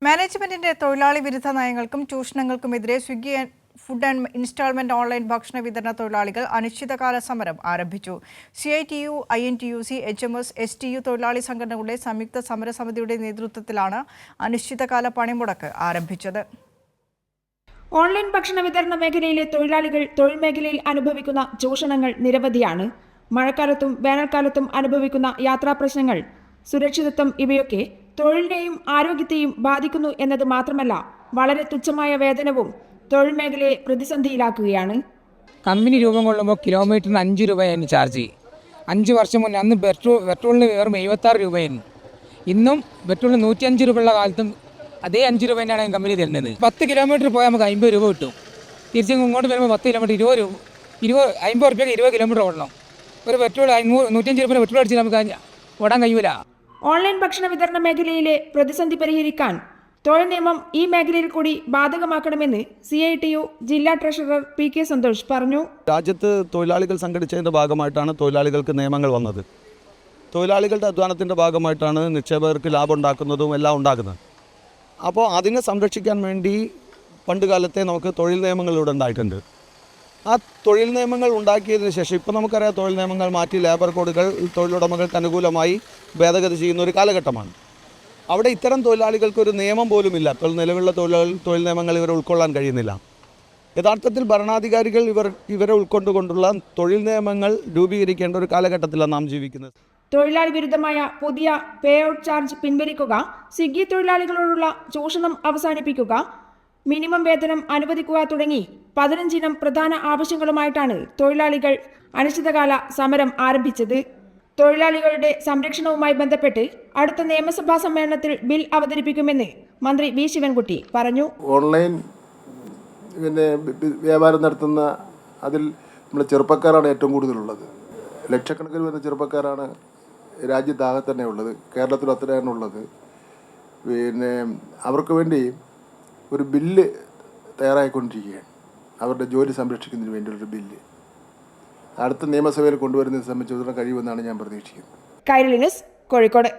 മാനേജ്മെന്റിന്റെ തൊഴിലാളി വിരുദ്ധ നയങ്ങൾക്കും ചൂഷണങ്ങൾക്കുമെതിരെ Swiggy food and instalment online ഭക്ഷണ വിതരണ തൊഴിലാളികൾ അനിശ്ചിതകാല സമരം ആരംഭിച്ചു. CITU, INTUC, HMS, STU തൊഴിലാളി സംഘടനകളുടെ സംയുക്ത സമരസമിതിയുടെ നേതൃത്വത്തിലാണ് അനിശ്ചിതകാല പണിമുടക്ക് ആരംഭിച്ചത്. ഓൺലൈൻ ഭക്ഷണ വിതരണ മേഖലയിലെ തൊഴിലാളികൾ തൊഴിൽ മേഖലയിൽ അനുഭവിക്കുന്ന ചൂഷണങ്ങൾ നിരവധിയാണ്. മഴക്കാലത്തും വേനൽക്കാലത്തും അനുഭവിക്കുന്ന യാത്രാ പ്രശ്നങ്ങൾ, സുരക്ഷിതത്വം ഇവയൊക്കെ തൊഴിലിനെയും ആരോഗ്യത്തെയും ബാധിക്കുന്നു എന്നത് മാത്രമല്ല, വളരെ തുച്ഛമായ വേതനവും തൊഴിൽ മേഖലയെ പ്രതിസന്ധിയിലാക്കുകയാണ്. കമ്പനി രൂപം കൊള്ളുമ്പോൾ കിലോമീറ്ററിന് 5 രൂപയാണ് ചാർജ്. 5 വർഷം മുന്നേ അന്ന് പെട്രോളിന് വെറും 76 രൂപയായിരുന്നു. ഇന്നും പെട്രോളിന് 105 രൂപയുള്ള കാലത്തും അതേ 5 രൂപ തന്നെയാണ് കമ്പനി തരുന്നത്. 10 കിലോമീറ്റർ പോയാൽ നമുക്ക് 50 രൂപ കിട്ടും. തിരിച്ചും ഇങ്ങോട്ട് വരുമ്പോൾ 10 കിലോമീറ്റർ 20 50 രൂപയ്ക്ക് 20 കിലോമീറ്റർ ഓടണം. ഒരു പെട്രോൾ 105 രൂപ പെട്രോൾ അടിച്ചാൽ നമുക്ക് ഓടാൻ കഴിയൂല. ഓൺലൈൻ ഭക്ഷണ വിതരണ മേഖലയിലെ പ്രതിസന്ധി പരിഹരിക്കാൻ തൊഴിൽ നിയമം ഈ മേഖലയിൽ കൂടി ബാധകമാക്കണമെന്ന് CITU ജില്ലാ ട്രഷറർ PK സന്തോഷ് പറഞ്ഞു. രാജ്യത്ത് തൊഴിലാളികൾ സംഘടിച്ചതിൻ്റെ ഭാഗമായിട്ടാണ് തൊഴിലാളികൾക്ക് നിയമങ്ങൾ വന്നത്. തൊഴിലാളികളുടെ അധ്വാനത്തിൻ്റെ ഭാഗമായിട്ടാണ് നിക്ഷേപകർക്ക് ലാഭം ഉണ്ടാക്കുന്നതും എല്ലാം ഉണ്ടാക്കുന്നത്. അപ്പോൾ അതിനെ സംരക്ഷിക്കാൻ വേണ്ടി പണ്ട് കാലത്തെ നമുക്ക് തൊഴിൽ നിയമങ്ങൾ ഇവിടെ ഉണ്ടായിട്ടുണ്ട്. ആ തൊഴിൽ നിയമങ്ങൾ ഉണ്ടാക്കിയതിന് ശേഷം ഇപ്പോൾ നമുക്കറിയാം, തൊഴിൽ നിയമങ്ങൾ മാറ്റി ലേബർ കോഡുകൾ തൊഴിലുടമകൾക്ക് അനുകൂലമായി ഭേദഗതി ചെയ്യുന്ന ഒരു കാലഘട്ടമാണ്. അവിടെ ഇത്തരം തൊഴിലാളികൾക്കൊരു നിയമം പോലുമില്ല. ഇപ്പോൾ നിലവിലുള്ള തൊഴിൽ നിയമങ്ങൾ ഇവരെ ഉൾക്കൊള്ളാൻ കഴിയുന്നില്ല. യഥാർത്ഥത്തിൽ ഭരണാധികാരികൾ ഇവരെ ഉൾക്കൊണ്ടുകൊണ്ടുള്ള തൊഴിൽ നിയമങ്ങൾ രൂപീകരിക്കേണ്ട ഒരു കാലഘട്ടത്തിലാണ് നാം ജീവിക്കുന്നത്. തൊഴിലാളി വിരുദ്ധമായ പുതിയ പേ ഔട്ട് ചാർജ് പിൻവലിക്കുക, സ്വിഗ്ഗി തൊഴിലാളികളോടുള്ള ചൂഷണം അവസാനിപ്പിക്കുക, മിനിമം വേതനം അനുവദിക്കുക തുടങ്ങി 15 ഇനം പ്രധാന ആവശ്യങ്ങളുമായിട്ടാണ് തൊഴിലാളികൾ അനിശ്ചിതകാല സമരം ആരംഭിച്ചത്. തൊഴിലാളികളുടെ സംരക്ഷണവുമായി ബന്ധപ്പെട്ട് അടുത്ത നിയമസഭാ സമ്മേളനത്തിൽ ബിൽ അവതരിപ്പിക്കുമെന്ന് മന്ത്രി V. ശിവൻകുട്ടി പറഞ്ഞു. ഓൺലൈൻ വ്യാപാരം നടത്തുന്ന അതിൽ നമ്മൾ ചെറുപ്പക്കാരാണ് ഏറ്റവും കൂടുതലുള്ളത്. ലക്ഷക്കണക്കിന് വരുന്ന ചെറുപ്പക്കാരാണ് രാജ്യത്താകെ തന്നെ ഉള്ളത്. കേരളത്തിൽ അത്രയാണ് ഉള്ളത്. അവർക്ക് വേണ്ടി ഒരു ബില്ല് തയ്യാറായിക്കൊണ്ടിരിക്കുകയാണ്. അവരുടെ ജോലി സംരക്ഷിക്കുന്നതിന് വേണ്ടിയുള്ളൊരു ബില്ല് അടുത്ത നിയമസഭയിൽ കൊണ്ടുവരുന്നതിനെ സംബന്ധിച്ചിടത്തോളം കഴിയുമെന്നാണ് ഞാൻ പ്രതീക്ഷിക്കുന്നത്. കൈരളി ന്യൂസ്, കോഴിക്കോട്.